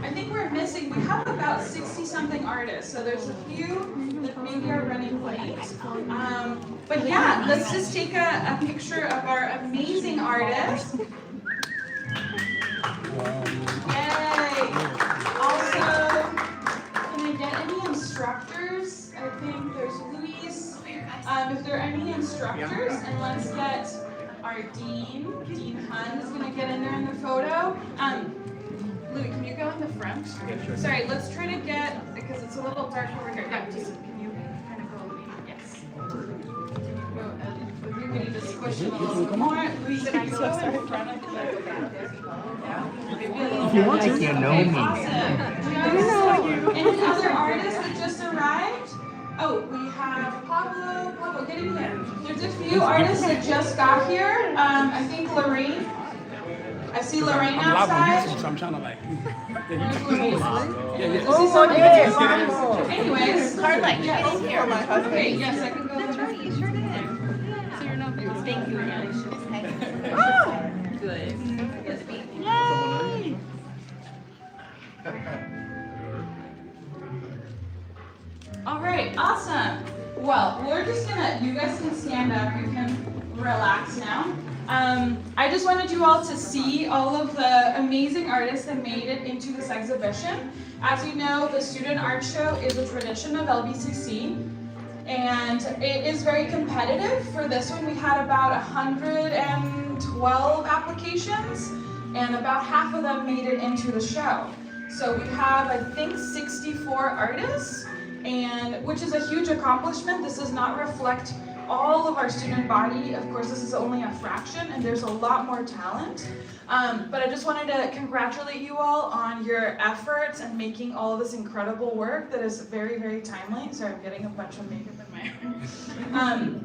I think we're missing, we have about 60-something artists, so there's a few that maybe are running late. But yeah, let's just take a picture of our amazing artists. Yay! Also, can I get any instructors? I think there's Luis. If there are any instructors, and let's get our Dean Hunt is going to get in there in the photo. Louis, can you go in the front? Yeah, sure. Sorry, let's try to get, because it's a little dark over here. Yeah, just, can you kind of go, Louis? Yes. We need to squish it a little bit more. Louis, can I go in front of the If you want to. You know me. Awesome. Any other artists that just arrived? Oh, we have Pablo. Pablo, get in here. There's a few artists that just got here. I think Lorraine. I see Lorraine outside. So I'm trying to like. Anyways, Carla, you get in here. Okay, yes, I can go. That's right, you sure did. So you're no good. Thank you again. Good. Good to be here. Yay! All right, awesome. Well, we're just gonna, you guys can stand up, you can relax now. I just wanted you all to see all of the amazing artists that made it into this exhibition. As you know, the Student Art Show is a tradition of LBCC, and it is very competitive. For this one, we had about 112 applications, and about half of them made it into the show. So we have, I think, 64 artists, and which is a huge accomplishment. This does not reflect all of our student body. Of course, this is only a fraction, and there's a lot more talent. But I just wanted to congratulate you all on your efforts and making all of this incredible work that is very, very timely. Sorry, I'm getting a bunch of makeup in my hair.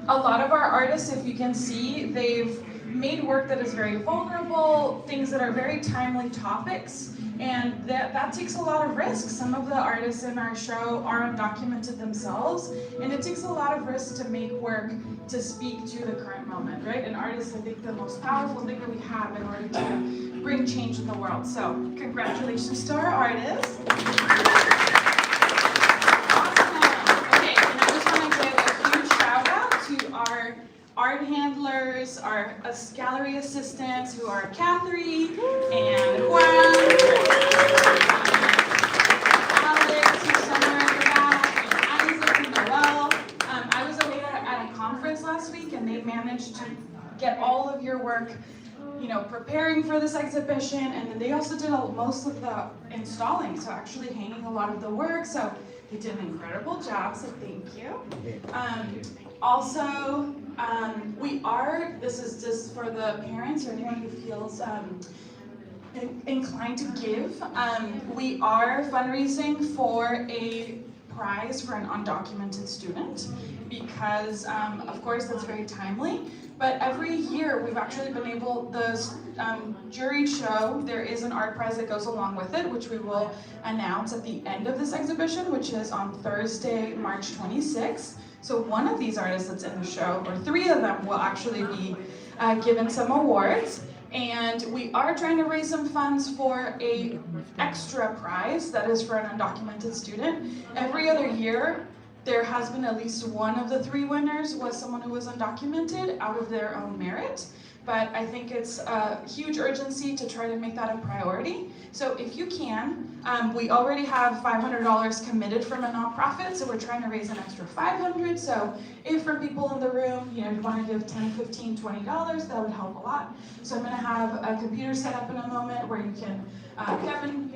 A lot of our artists, if you can see, they've made work that is very vulnerable, things that are very timely topics, and that takes a lot of risk. Some of the artists in our show are undocumented themselves, and it takes a lot of risk to make work to speak to the current moment, right? And art is, I think, the most powerful thing that we have in order to bring change in the world. So, congratulations to our artists. Okay, and I just want to give a huge shout out to our art handlers, our gallery assistants, who are Catherine and Juan, Alex, who's somewhere in the back, and Isaac and Noel. I was away at a conference last week, and they managed to get all of your work, you know, preparing for this exhibition, and then they also did most of the installing, so actually hanging a lot of the work. So they did an incredible job, so thank you. Also, this is just for the parents or anyone who feels inclined to give. We are fundraising for a prize for an undocumented student because, of course, that's very timely. But every year we've actually been able, the jury show, there is an art prize that goes along with it, which we will announce at the end of this exhibition, which is on Thursday, March 26th. So one of these artists that's in the show, or three of them, will actually be given some awards. And we are trying to raise some funds for a extra prize that is for an undocumented student. Every other year, there has been at least one of the three winners was someone who was undocumented out of their own merit. But I think it's a huge urgency to try to make that a priority. So if you can, we already have $500 committed from a nonprofit, so we're trying to raise an extra $500. So if for people in the room, you want to give $10, $15, $20, that would help a lot. So I'm going to have a computer set up in a moment where you can, Kevin,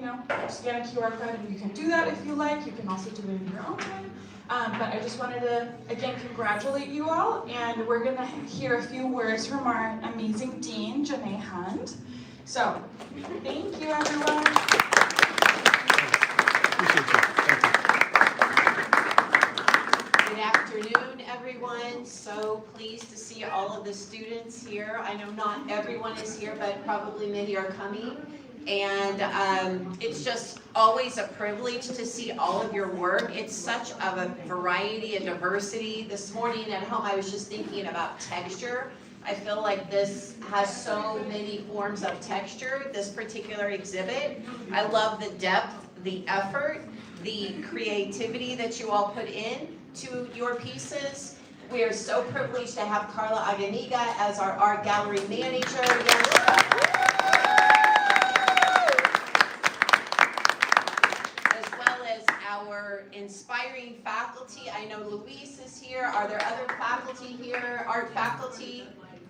scan a QR code, and you can do that if you like. You can also do it in your own time. But I just wanted to, again, congratulate you all, and we're going to hear a few words from our amazing dean, Janae Hunt. So, thank you, everyone. Good afternoon, everyone. So pleased to see all of the students here. I know not everyone is here, but probably many are coming. And it's just always a privilege to see all of your work. It's such of a variety and diversity. This morning at home, I was just thinking about texture I feel like this has so many forms of texture, this particular exhibit. I love the depth, the effort, the creativity that you all put in to your pieces. We are so privileged to have Carla Aganiga as our art gallery manager. As well as our inspiring faculty. I know Luis is here. Are there other faculty here, art faculty?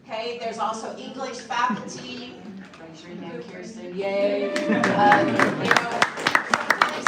Okay, there's also English faculty. Raise your hand, Kirsten, yay. Sometimes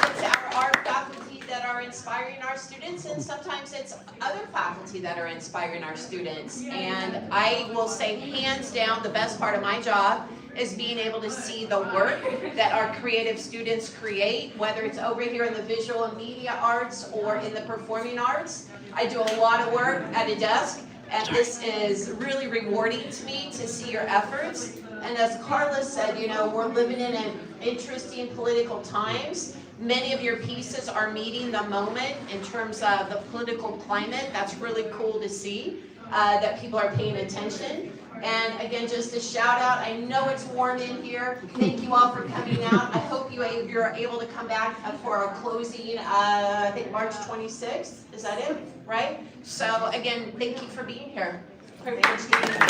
it's our art faculty that are inspiring our students, and sometimes it's other faculty that are inspiring our students. And I will say, hands down, the best part of my job is being able to see the work that our creative students create, whether it's over here in the visual and media arts or in the performing arts. I do a lot of work at a desk, and this is really rewarding to me to see your efforts. And as Carla said, we're living in an interesting political times. Many of your pieces are meeting the moment in terms of the political climate. That's really cool to see, that people are paying attention. And again, just a shout out, I know it's warm in here. Thank you all for coming out. I hope you're able to come back for our closing, I think March 26th. Is that it? Right? So again, thank you for being here. Privilege to be here.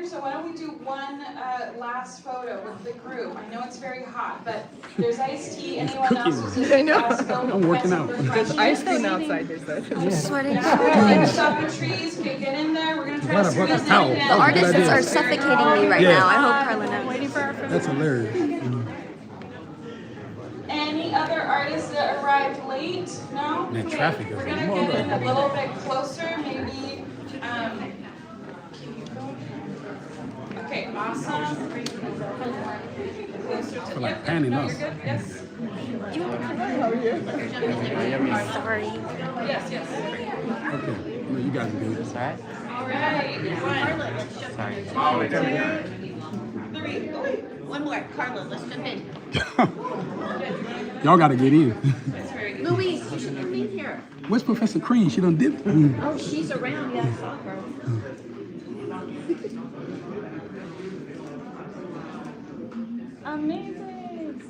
So why don't we do one last photo with the group? I know it's very hot, but there's iced tea. Anyone else who's I know. I'm working out. There's ice cream outside, they said. I'm sweating. Stop the trees. Okay, get in there. We're gonna try to squeeze it in. The artists are suffocating me right now. I hope Carla knows. Waiting for our That's hilarious. Any other artists that arrived late? No? Man, Okay, traffic is we're a gonna mother. get in a little bit closer, maybe. Okay, awesome. Closer to like yep, panning no, us. you're good. Yes. Sorry. Yes, yes. Okay. No, you guys are good. All right. One. Three. One more, Carla, let's jump in. Y'all gotta get in. That's very good. Louise, you should come in here. Where's Professor Crean? She done dipped. Oh, she's around, yeah, I saw her. Amazing.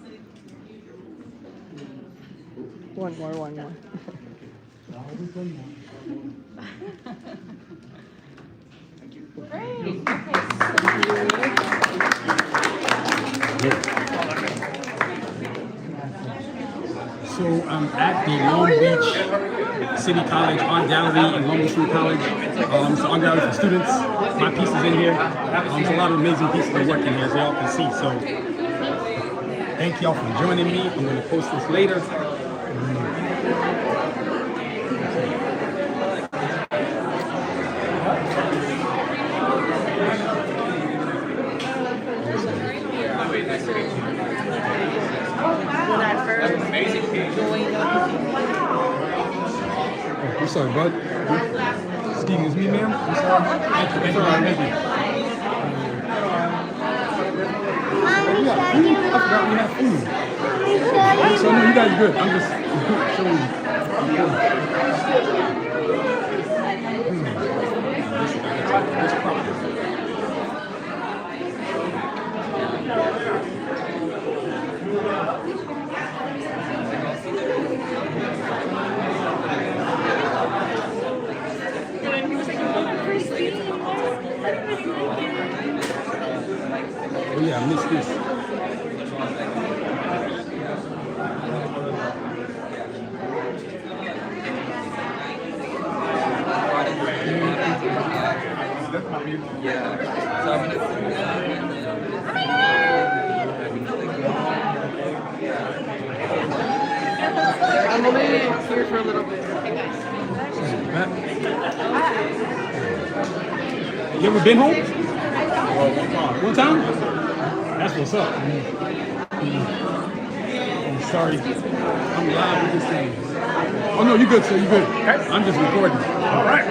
One more. Great. So I'm at the Long Beach City College Art Gallery in Long Beach City College. It's an art gallery for students. My piece is in here. There's a lot of amazing pieces that work in here, as y'all can see. So thank y'all for joining me. I'm going to post this later. When I first joined I'm sorry, bud. Excuse me, ma'am. I'm sorry. Thank you. Thank you. We got food? I forgot we have food. So no, you guys are good. I'm just showing you. This property. Oh yeah, I missed this. I'm only here for a little bit. You ever been home? One time? That's what's up. I'm sorry. I'm live with this thing. Oh no, you're good, sir. You're good. I'm just recording. All right.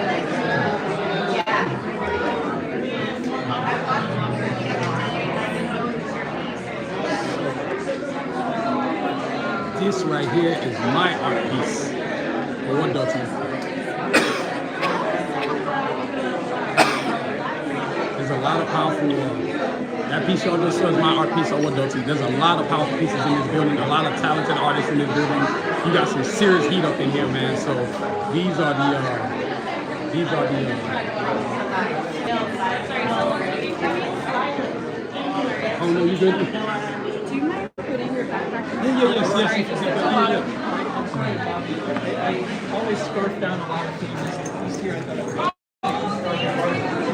This right here is my art piece. What does it? There's a lot of powerful. That piece y'all just saw is my art piece. What does it? There's a lot of powerful pieces in this building. A lot of talented artists in this building. You got some serious heat up in here, man. So these are the. Oh no, you good? Do you mind putting your backpack? Yes. I always scarf down a lot of things here at the.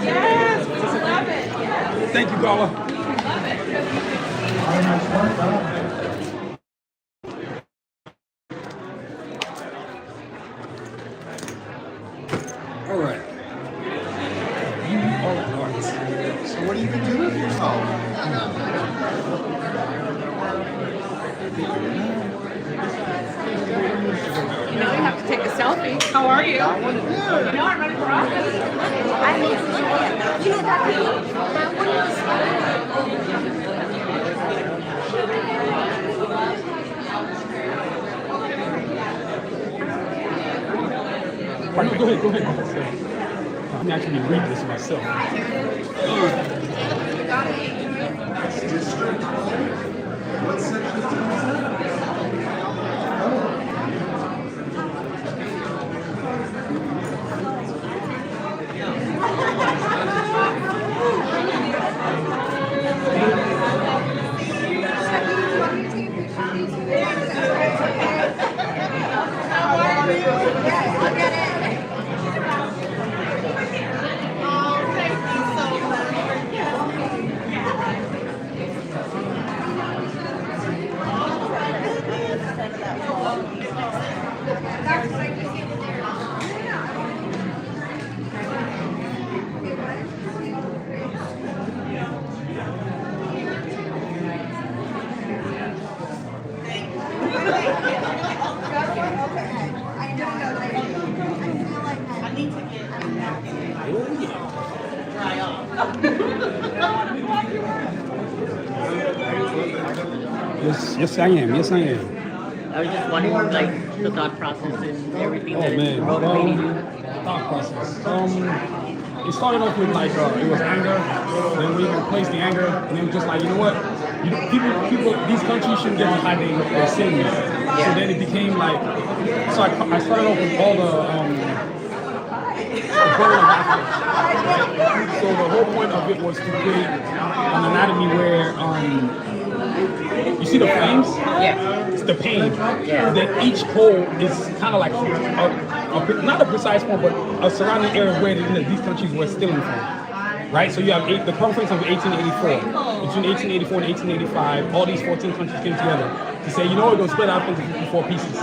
Yes, we love it. Thank you, Gala. All right. You are art. So what do you do with yourself? Now we have to take a selfie. How are you? You know I'm running for office. Pardon, go ahead. I'm actually reading this myself. District. What section is it? Yes, I am. I was just wondering, like, the thought process and everything that is motivating you. Thought process. It started off with like it was anger. Then we replaced the anger, and then just like you know what, people, these countries shouldn't get to hide their sins. So then it became like, so I started off with all the burn of Africa. So the whole point of it was to create an anatomy where you see the flames? Yeah. It's the pain. Yeah. That each hole is kind of like not a precise point, but a surrounding area where these countries were stealing from. Right? So you have the conference of 1884. Between 1884 and 1885, all these 14 countries came together to say, you know what, we're going to split up into 54 pieces.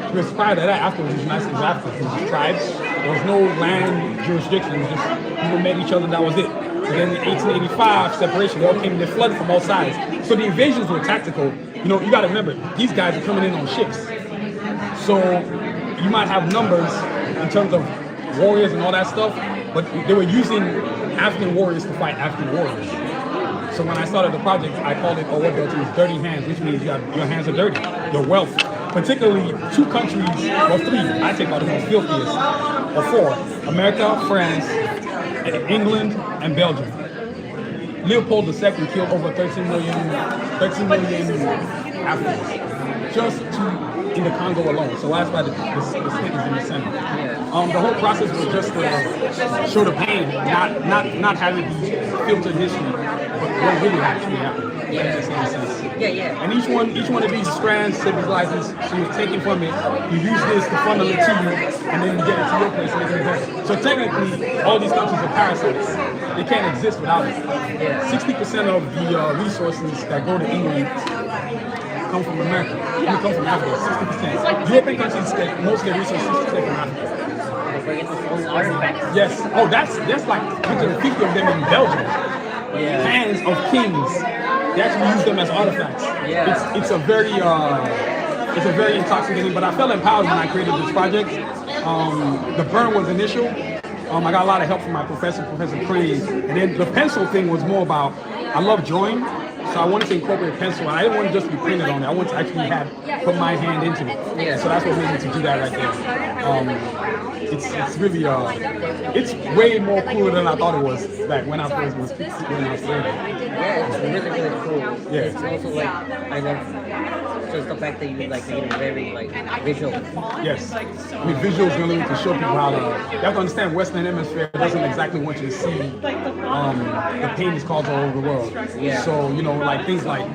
Because prior to that, afterwards, it was United States of Africa. It was tribes. There was no land jurisdiction. It was just people met each other, that was it. And then in 1885, separation, they all came, they flooded from all sides. So the invasions were tactical. You know, you got to remember, these guys are coming in on ships. So you might have numbers in terms of warriors and all that stuff, but they were using African warriors to fight African warriors. So when I started the project, I called it dirty hands, which means your hands are dirty. Your wealth, particularly two countries, or three, I take out the most filthiest, or four, America, France, England, and Belgium. Leopold II killed over 13 million Africans just in the Congo alone. So that's why the state is in the center. The whole process was just to show the pain, not having these filtered history, but what really actually happened. Yeah. And each one of these strands symbolizes, so you're taking from it, you use this to funnel it to you, and then you get it to your place and make it better. So technically, all these countries are parasites. They can't exist without it. 60% of the resources that go to England come from America. They come from Africa, 60%. European countries get most of their resources from Africa. Yes. Oh, that's like 150 of them in Belgium. Hands of kings. They actually use them as artifacts. It's a very intoxicating. But I felt empowered when I created this project. The burn was initial. I got a lot of help from my professor, Professor Crane, and then the pencil thing was more about I love drawing. So I wanted to incorporate pencil. I didn't want it just to be printed on it. I wanted to actually put my hand into it. Yeah. So that's what made me to do that right there. It's really it's way more cooler than I thought it was back when I first was learning. Yeah, it's really, really cool. Yeah. It's also like, I love just the fact that you like make it very like visual. Yes. I mean, visuals really to show people how to. You have to understand, Western Hemisphere doesn't exactly want you to see the pain is caused all over the world. Yeah. So, you know, like things like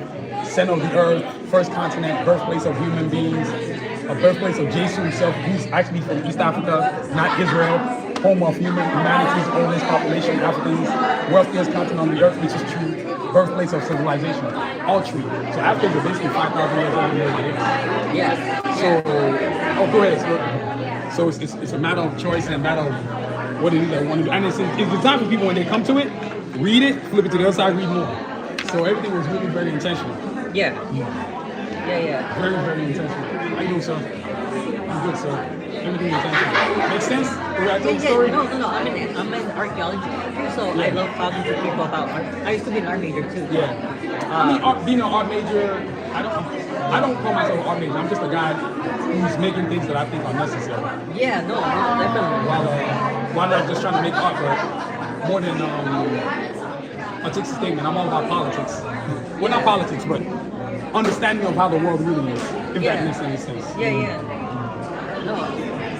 center of the earth, first continent, birthplace of human beings, a birthplace of Jesus himself, who's actually from East Africa, not Israel, home of humanity's oldest population, Africans, wealthiest continent on the earth, which is true, birthplace of civilization, all true. So Africans are basically 5,000 years old. Yeah. So, go ahead. So it's a matter of choice and a matter of what it is they want to do. And it's designed for people when they come to it, read it, flip it to the other side, read more. So everything was really very intentional. Yeah. Very, very intentional. How you doing, sir? I'm good, sir. Everything intentional. Makes sense? The way I told the story? No. I'm an archaeology major, so I love talking to people about art. I used to be an art major too. Yeah. I mean, being an art major, I don't call myself an art major. I'm just a guy who's making things that I think are necessary. Yeah, no, definitely. While I'm just trying to make art, but more than artistic statement, I'm all about politics. Well, not politics, but understanding of how the world really is, if that makes any sense. Yeah. No,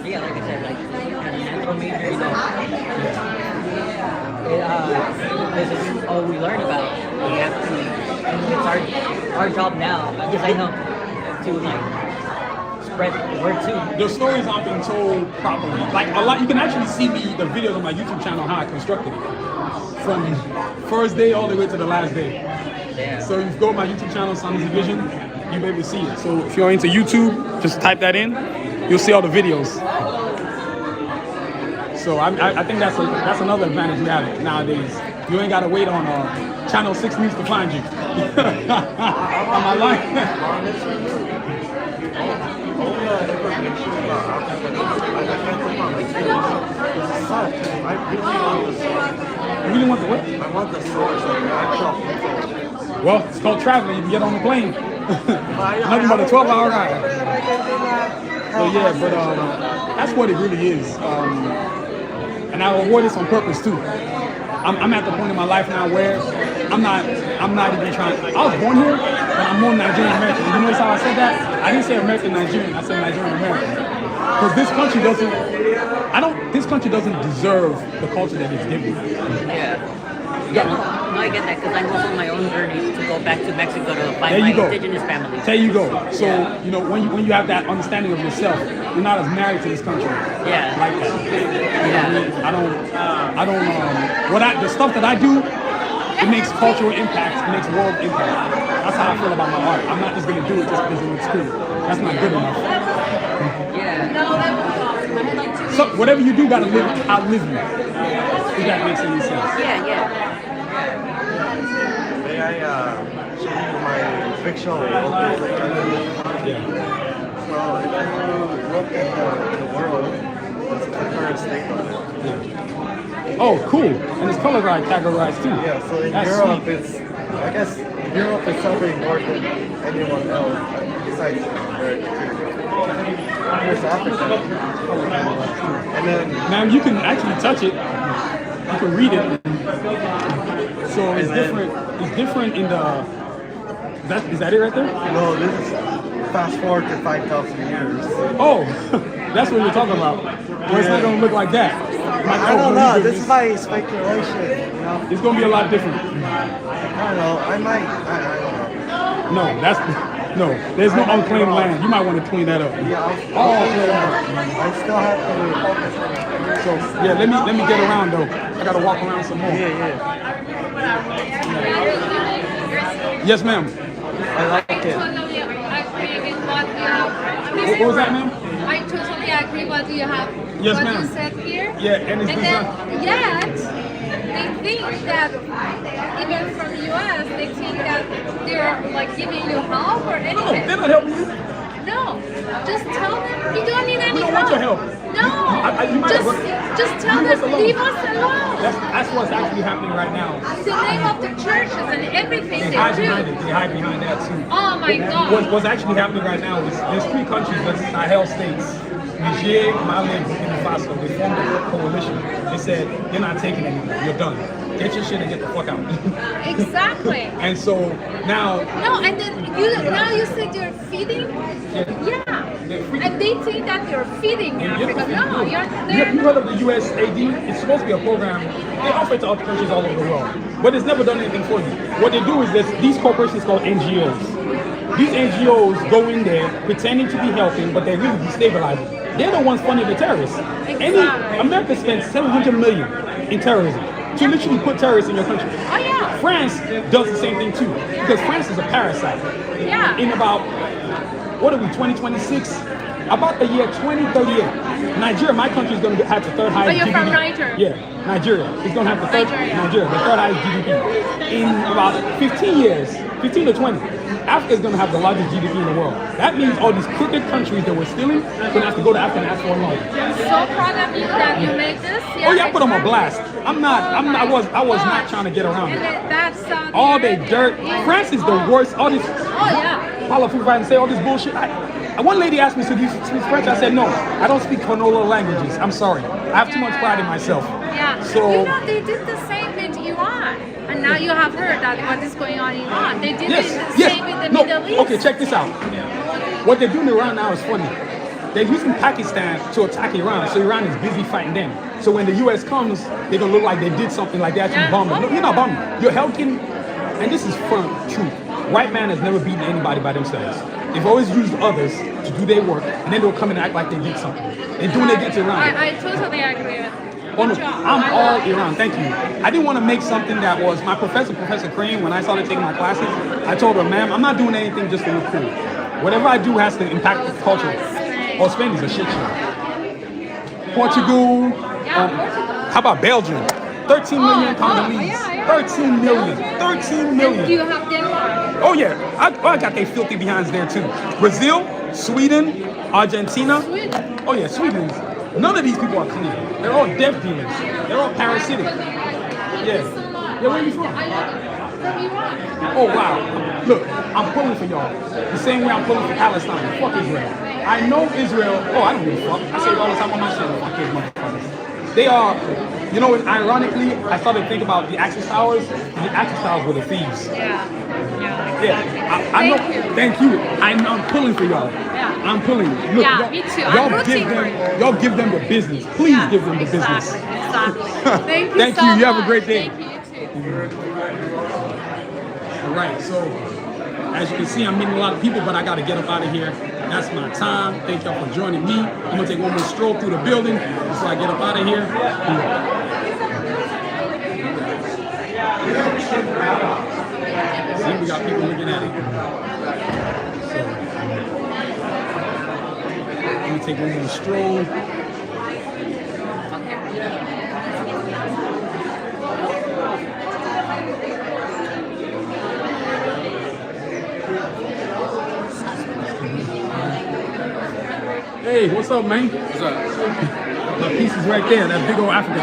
yeah, like I said, like as a natural major, you know, this is all we learn about. We have to, it's our job now, because I know to like spread the word too. The stories aren't being told properly. Like a lot, you can actually see the videos on my YouTube channel how I constructed it, from first day all the way to the last day. Yeah. So if you go to my YouTube channel, Sanusi Vision, you'll be able to see it. So if you're into YouTube, just type that in. You'll see all the videos. So I think that's another advantage we have nowadays. You ain't gotta wait on Channel 6 News to find you. Am I lying? You really want the what? I want the source, like the actual people. Well, it's called traveling. You can get on the plane. Nothing but a 12-hour ride. So yeah, but that's what it really is. And I award this on purpose too. I'm at the point in my life now where I'm not even trying. I was born here, but I'm more Nigerian American. You notice how I said that? I didn't say American Nigerian. I said Nigerian American. Because this country doesn't deserve the culture that it's given. Yeah, no, I get that because I'm also on my own journey to go back to Mexico to find my indigenous family. There you go. So, you know, when you have that understanding of yourself, you're not as married to this country. Yeah. Like that. The stuff that I do, it makes cultural impact, it makes world impact. That's how I feel about my art. I'm not just going to do it just because it looks cool. That's not good enough. So whatever you do, gotta outlive you. If that makes any sense. Yeah. May I show you my fictional world? Yeah. So if you look at the world, there's a current state of it. Oh, cool. And it's colorized, categorized too. Yeah, so in That's Europe, sweet. I guess Europe is suffering more than anyone else besides America. Here's Africa. And then Now you can actually touch it. You can read it. So it's different. It's different in the. Is that it right there? no, this is fast forward to 5,000 years. Oh, that's what you're talking about. Well, it's not gonna look like that. I don't know. This is my speculation. You know, It's gonna be a lot different. I don't know. I don't know. No, there's no unclaimed land. You might want to clean that up. Yeah, I still have to focus on it. So yeah, let me get around though. I gotta walk around some more. Yeah. Yes, ma'am. I like it. Totally agree with what you have. What was that, ma'am? I totally agree what you have. Yes, what ma'am. you said here. Yeah, and it's And designed. then, yet, they think that even from US, they think that they're like giving you help or No, anything. they're not helping you. No, just tell them you don't need any We don't help. want your help. No, You might just tell leave us them alone. leave us alone. That's what's actually happening right now. The name of the churches and everything They they hide do. behind it. They hide behind that too. Oh my God. What's actually happening right now is there's 3 countries, the Sahel states, Niger, Mali, and Burkina Faso. They formed a coalition. They said, you're not taking it anymore. You're done. Get your shit and get the fuck out. Exactly. And so now, No, and then you said you're feeding? Yeah. And they think that you're feeding Africa. No, you're you heard of the USAID? It's supposed to be a program. They offer it to other countries all over the world, but it's never done anything for you. What they do is these corporations called NGOs. These NGOs go in there pretending to be helping, but they're really destabilizing. They're the ones funding the terrorists. America spends $700 million in terrorism to literally put terrorists in your country. Oh yeah. France does the same thing too, because France is a parasite. Yeah. In about, 2026? About the year 2038, Nigeria, my country, is going to have the 3rd highest you're GDP. from Nigeria? Yeah, Nigeria. It's going to have the third Nigeria. the 3rd highest GDP. In about 15 years, 15 to 20, Africa is going to have the largest GDP in the world. That means all these crooked countries that we're stealing are going to have to go to Africa and ask for a loan. I'm so proud of you that you made this. Oh yeah, I put them on blast. I was not trying to get around And it. then that's All the dirt. France is the worst. All this. Oh yeah. Powerful and say all this bullshit. One lady asked me, so do you speak French? I said, no, I don't speak Konola languages. I'm sorry. I have too much pride in myself. Yeah. So, they did the same with Iran. And now you have heard that what is going on in Iran. They did the same with the Middle East. Okay, check this out. What they're doing in Iran now is funny. They're using Pakistan to attack Iran, so Iran is busy fighting them. So when the U.S. comes, they're going to look like they did something like they actually bombed them. No, you're not bombing. You're helping, and this is firm truth. White man has never beaten anybody by themselves. They've always used others to do their work, and then they'll come and act like they did something. They're doing it against Iran. I totally agree with you. Oh, no, I'm all Iran, thank you. I didn't want to make something that was, my professor, Professor Crane, when I started taking my classes, I told her, ma'am, I'm not doing anything just to look cool. Whatever I do has to impact the culture. Oh, Spain is a shit show. Portugal, how about Belgium? 13 million Congolese. 13 million. 13 million. Do you have Denmark? Oh yeah, I got they filthy behinds there too. Brazil, Sweden, Argentina. Oh yeah, Sweden. None of these people are clean. They're all death dealers. They're all parasitic. Yeah. Yeah, where are you from? From Iran. Oh wow. Look, I'm pulling for y'all. The same way I'm pulling for Palestine. Fuck Israel. I know Israel. Oh, I don't give a fuck. I say it all the time on my show. Fuck those motherfuckers. They are, you know, ironically, I started to think about the Axis Towers. The Axis Towers were the thieves. Yeah, I know. Thank you. I'm pulling for y'all. Yeah. I'm pulling. Look, Yeah, me too. I'm rooting for you. Y'all give them the business. Please give them the business. Exactly. Thank you Thank so you. You have a much. great day. Thank you, you too. All right. So, as you can see, I'm meeting a lot of people, but I got to get up out of here. That's my time. Thank y'all for joining me. I'm gonna take one more stroll through the building before I get up out of here. See, we got people looking at it. So, let me take one more stroll. Hey, what's up, man? What's up? The piece is right there, that big old Africa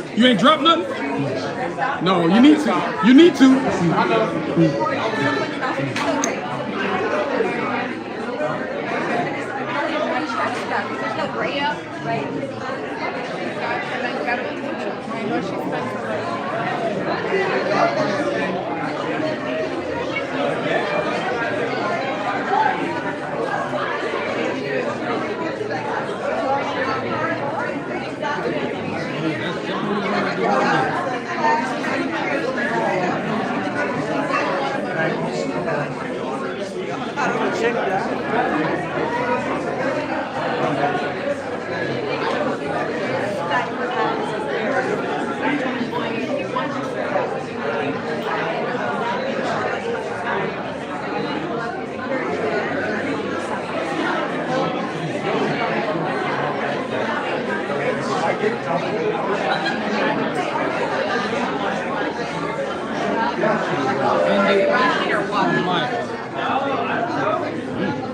thing. You ain't dropped nothing? No, you need to. You need to.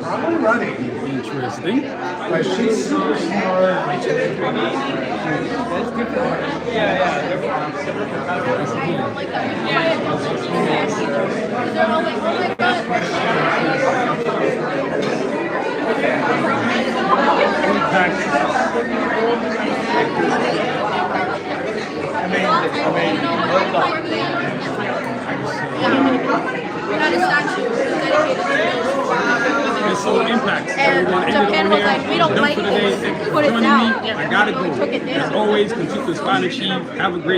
Probably running. Interesting. Like she's super smart. And so impacts. And Everyone ended Japan on was there. like, we don't Done like for the day. this. Thank you for Put it joining down. me. I gotta go. Took it down. As always, continue to aspire and achieve. Have a great